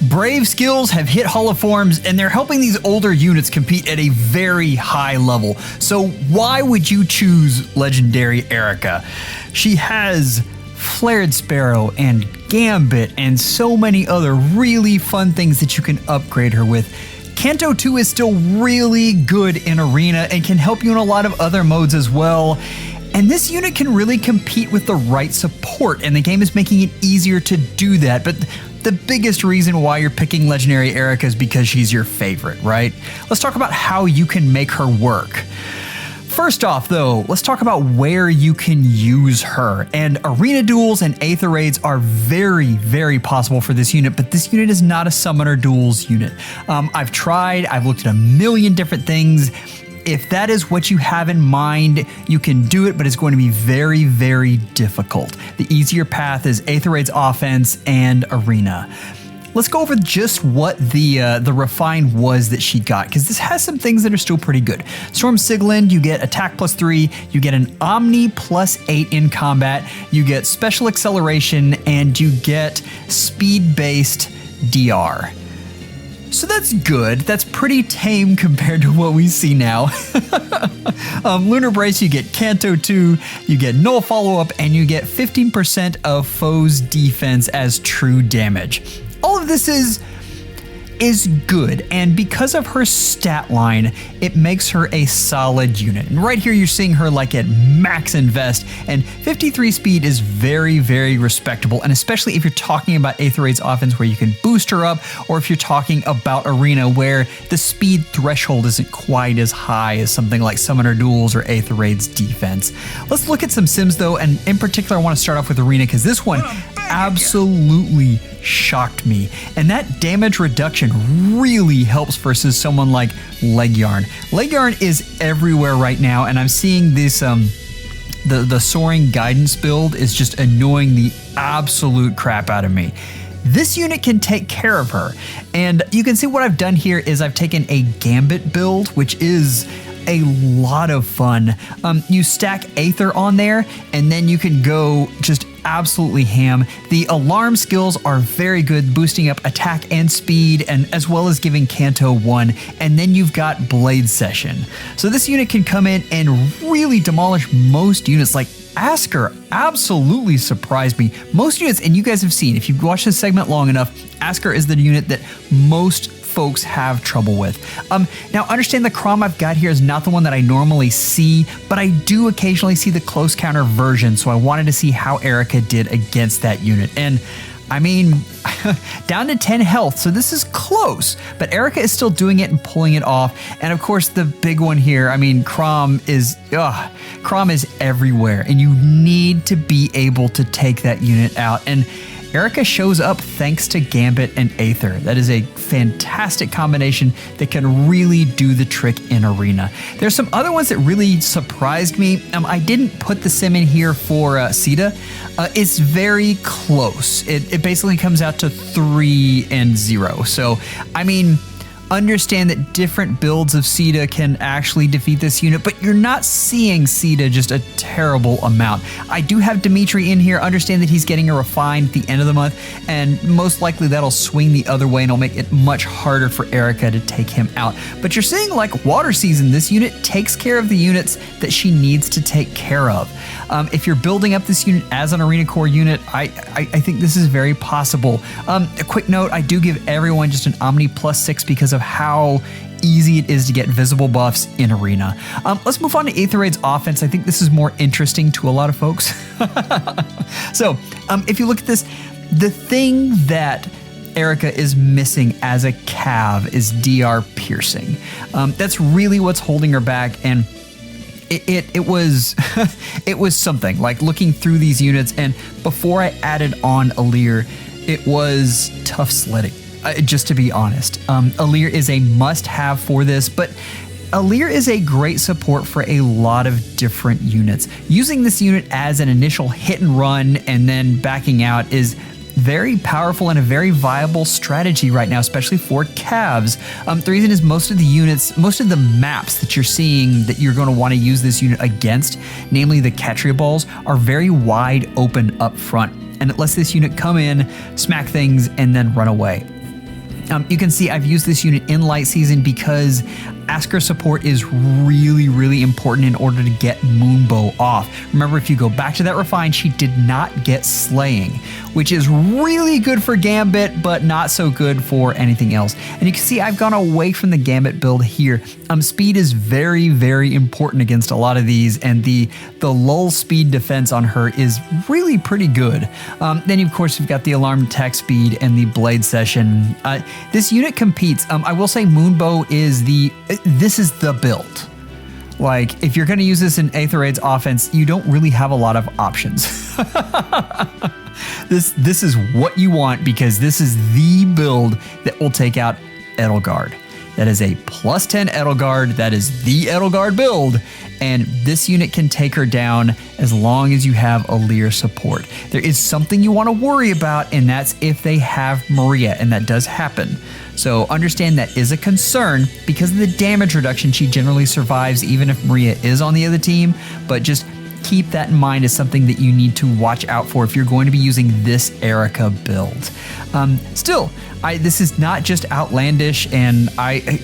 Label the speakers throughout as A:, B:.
A: Brave skills have hit Hall of Forms, and they're helping these older units compete at a very high level. So why would you choose Legendary Eirika? She has Flared Sparrow and Gambit and so many other really fun things that you can upgrade her with. Kanto 2 is still really good in Arena and can help you in a lot of other modes as well. And this unit can really compete with the right support, and the game is making it easier to do that. But the biggest reason why you're picking Legendary Eirika is because she's your favorite, right? Let's talk about how you can make her work. First off, though, let's talk about where you can use her. And arena duels and Aether raids are very, very possible for this unit, but this unit is not a summoner duels unit. I've tried, I've looked at a million different things. If that is what you have in mind, you can do it, but it's going to be very, very difficult. The easier path is Aether Raid's offense and Arena. Let's go over just what the refine was that she got, because this has some things that are still pretty good. Storm Sigilin, you get attack +3, you get an Omni +8 in combat, you get special acceleration, and you get speed-based DR. So that's good. That's pretty tame compared to what we see now. Lunar Brace, you get Kanto 2, you get Null Follow-Up, and you get 15% of foes' defense as true damage. All of this is good, and because of her stat line, it makes her a solid unit. And right here you're seeing her like at max invest, and 53 speed is very, very respectable, and especially if you're talking about Aether Raid's offense where you can boost her up, or if you're talking about Arena where the speed threshold isn't quite as high as something like Summoner Duels or Aether Raid's defense. Let's look at some sims though, and in particular I want to start off with Arena because this one absolutely shocked me, and that damage reduction really helps versus someone like Leg Yarn. Leg Yarn is everywhere right now, and I'm seeing this the soaring guidance build is just annoying the absolute crap out of me. This unit can take care of her, and you can see what I've done here is I've taken a Gambit build, which is a lot of fun. You stack Aether on there, and then you can go just absolutely ham. The alarm skills are very good, boosting up attack and speed, and as well as giving Kanto 1, and then you've got Blade Session. So this unit can come in and really demolish most units. Like Asker absolutely surprised me. Most units, and you guys have seen, if you've watched this segment long enough, Asker is the unit that most folks have trouble with. Now understand the Crom I've got here is not the one that I normally see, but I do occasionally see the close counter version, so I wanted to see how Eirika did against that unit. And I mean, down to 10 health, so this is close, but Eirika is still doing it and pulling it off. And of course, the big one here, I mean, Crom is everywhere, and you need to be able to take that unit out. And Eirika shows up thanks to Gambit and Aether. That is a fantastic combination that can really do the trick in Arena. There's some other ones that really surprised me. I didn't put the sim in here for Sita. It's very close. It basically comes out to 3 and 0. So, I mean, understand that different builds of Sita can actually defeat this unit, but you're not seeing Sita just a terrible amount. I do have Dimitri in here. Understand that he's getting a refine at the end of the month, and most likely that'll swing the other way and it'll make it much harder for Eirika to take him out. But you're seeing like Water Season, this unit takes care of the units that she needs to take care of. If you're building up this unit as an Arena Core unit, I think this is very possible. A quick note, I do give everyone just an Omni +6 because of how easy it is to get visible buffs in Arena. Let's move on to Aether Raid's offense. I think this is more interesting to a lot of folks. So, if you look at this, the thing that Eirika is missing as a cav is DR piercing. That's really what's holding her back, and it was it was something like looking through these units, and before I added on Alir, it was tough sledding. Just to be honest, Alir is a must-have for this, but Alir is a great support for a lot of different units. Using this unit as an initial hit and run and then backing out is very powerful and a very viable strategy right now, especially for cavs. The reason is most of the maps that you're seeing that you're going to want to use this unit against, namely the Ketria balls, are very wide open up front, and it lets this unit come in, smack things, and then run away. You can see I've used this unit in light season because Asker support is really, really important in order to get Moonbow off. Remember, if you go back to that refine, she did not get Slaying, which is really good for Gambit, but not so good for anything else. And you can see I've gone away from the Gambit build here. Speed is very, very important against a lot of these, and the lull speed defense on her is really pretty good. Then, of course, you've got the alarm attack speed and the blade session. This unit competes. I will say Moonbow is this is the build. Like, if you're going to use this in Aether Raid's offense, you don't really have a lot of options. This is what you want, because this is the build that will take out Edelgard. That is a plus 10 Edelgard. That is the Edelgard build. And this unit can take her down as long as you have Alear support. There is something you want to worry about, and that's if they have Maria, and that does happen. So understand that is a concern. Because of the damage reduction, she generally survives even if Maria is on the other team, but just keep that in mind as something that you need to watch out for if you're going to be using this Eirika build. Still, this is not just outlandish, and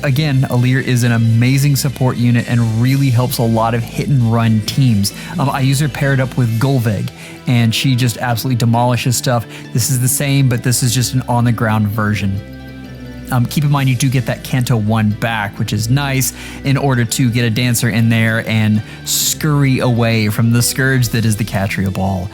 A: again, Alear is an amazing support unit and really helps a lot of hit and run teams. I use her paired up with Golveg, and she just absolutely demolishes stuff. This is the same, but this is just an on the ground version. Keep in mind you do get that Canto 1 back, which is nice, in order to get a Dancer in there and scurry away from the scourge that is the Catria Ball.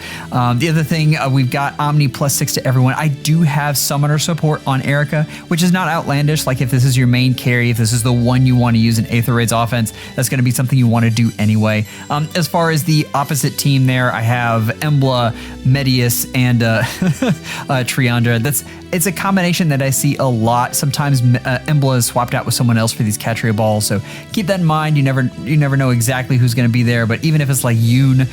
A: The other thing, we've got Omni +6 to everyone. I do have Summoner support on Eirika, which is not outlandish. Like, if this is your main carry, if this is the one you want to use in Aether Raid's offense, that's going to be something you want to do anyway. As far as the opposite team there, I have Embla, Medius, and Triandra. It's a combination that I see a lot. Sometimes Embla is swapped out with someone else for these Catria balls, so keep that in mind. You never know exactly who's going to be there, but even if it's like Yoon,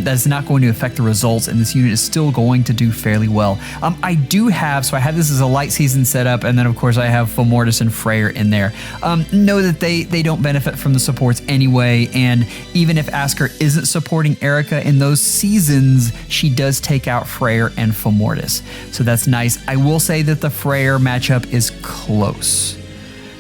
A: that's not going to affect the results, and this unit is still going to do fairly well. I have this as a light season setup, and then of course I have Fomortis and Freyr in there. Know that they don't benefit from the supports anyway, and even if Asker isn't supporting Eirika in those seasons, she does take out Freyr and Fomortis, so that's nice. I will say that the Freyr matchup is close.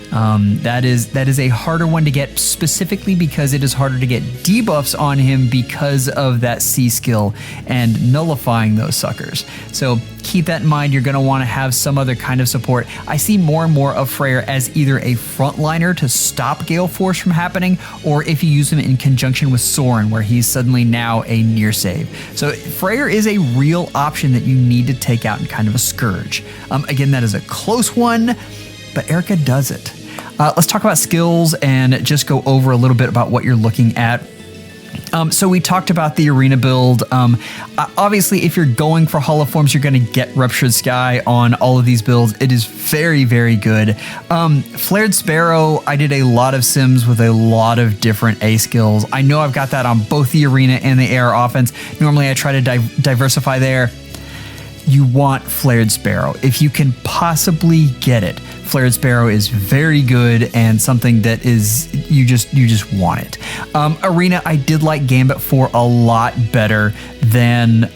A: That is a harder one to get, specifically because it is harder to get debuffs on him because of that C skill and nullifying those suckers. So keep that in mind. You're going to want to have some other kind of support. I see more and more of Freyr as either a frontliner to stop Gale Force from happening, or if you use him in conjunction with Soren, where he's suddenly now a near save. So Freyr is a real option that you need to take out in kind of a scourge. Again, that is a close one, but Eirika does it. Let's talk about skills and just go over a little bit about what you're looking at. So we talked about the arena build. Obviously, if you're going for holoforms, you're going to get Ruptured Sky on all of these builds. It is very, very good. Flared Sparrow, I did a lot of sims with a lot of different A skills. I know I've got that on both the arena and the AR offense. Normally, I try to diversify there. You want Flared Sparrow if you can possibly get it. Flared Sparrow is very good and something that is you just want it. Arena, I did like Gambit 4 a lot better than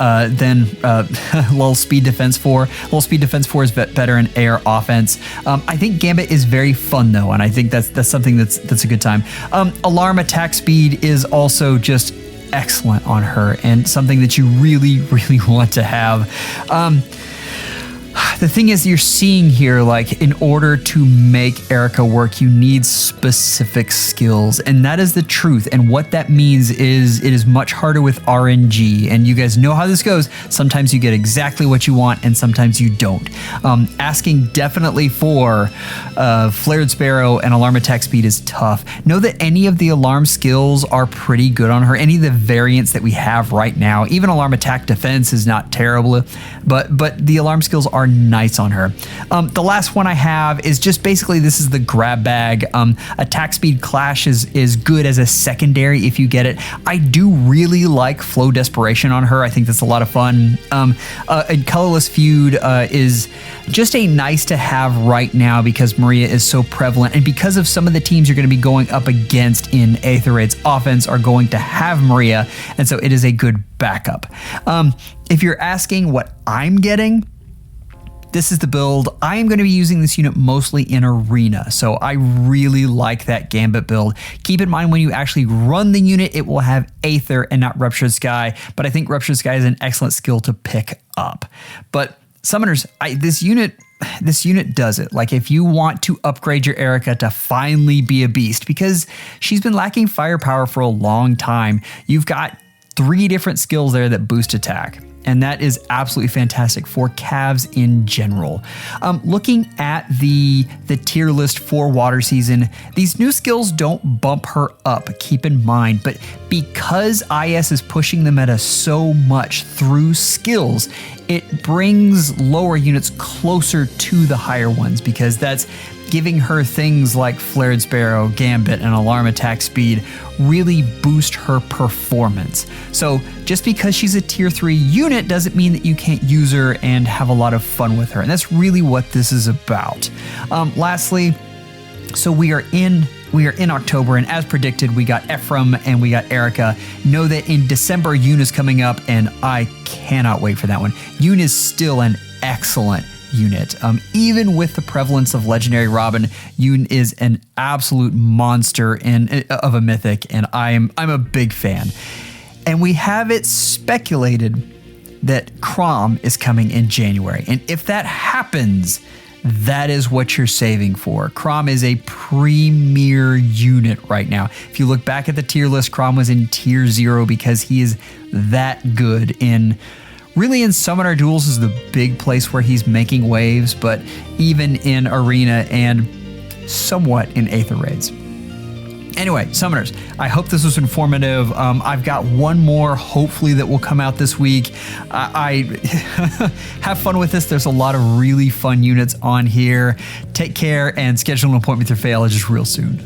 A: Lull Speed Defense 4. Lull Speed Defense 4 is better in air offense. I think Gambit is very fun though, and I think that's something that's a good time. Alarm attack speed is also just excellent on her and something that you really, really want to have. The thing is, you're seeing here, like, in order to make Eirika work, you need specific skills, and that is the truth. And what that means is it is much harder with RNG, and you guys know how this goes. Sometimes you get exactly what you want, and sometimes you don't. Asking definitely for Flared Sparrow and Alarm Attack Speed is tough. Know that any of the alarm skills are pretty good on her. Any of the variants that we have right now, even Alarm Attack Defense is not terrible, but the alarm skills are nice on her. The last one I have is just basically, this is the grab bag. Attack Speed Clash is good as a secondary if you get it. I do really like Flow Desperation on her. I think that's a lot of fun. And Colorless Feud is just a nice to have right now because Maria is so prevalent, and because of some of the teams you're going to be going up against in Aether Raid's offense are going to have Maria, and so it is a good backup. If you're asking what I'm getting, this is the build. I am going to be using this unit mostly in Arena, so I really like that Gambit build. Keep in mind when you actually run the unit, it will have Aether and not Ruptured Sky, but I think Ruptured Sky is an excellent skill to pick up. But Summoners, this unit does it. Like, if you want to upgrade your Eirika to finally be a beast, because she's been lacking firepower for a long time, you've got 3 different skills there that boost attack. And that is absolutely fantastic for calves in general. Looking at the tier list for Water Season, these new skills don't bump her up, keep in mind, but because IS is pushing the meta so much through skills, it brings lower units closer to the higher ones, because that's giving her things like Flared Sparrow, Gambit, and Alarm Attack Speed really boost her performance. So just because she's a tier 3 unit doesn't mean that you can't use her and have a lot of fun with her. And that's really what this is about. Lastly, so we are in October, and as predicted, we got Ephraim and we got Eirika. Know that in December, Yoon is coming up, and I cannot wait for that one. Yoon is still an excellent unit. Even with the prevalence of Legendary Robin, Yoon is an absolute monster of a mythic, and I'm a big fan. And we have it speculated that Crom is coming in January, and if that happens, that is what you're saving for. Crom is a premier unit right now. If you look back at the tier list, Crom was in tier 0 because he is that good in Summoner Duels is the big place where he's making waves, but even in Arena and somewhat in Aether raids. Anyway, Summoners, I hope this was informative. I've got one more, hopefully, that will come out this week. I have fun with this. There's a lot of really fun units on here. Take care and schedule an appointment with your FEHology real soon.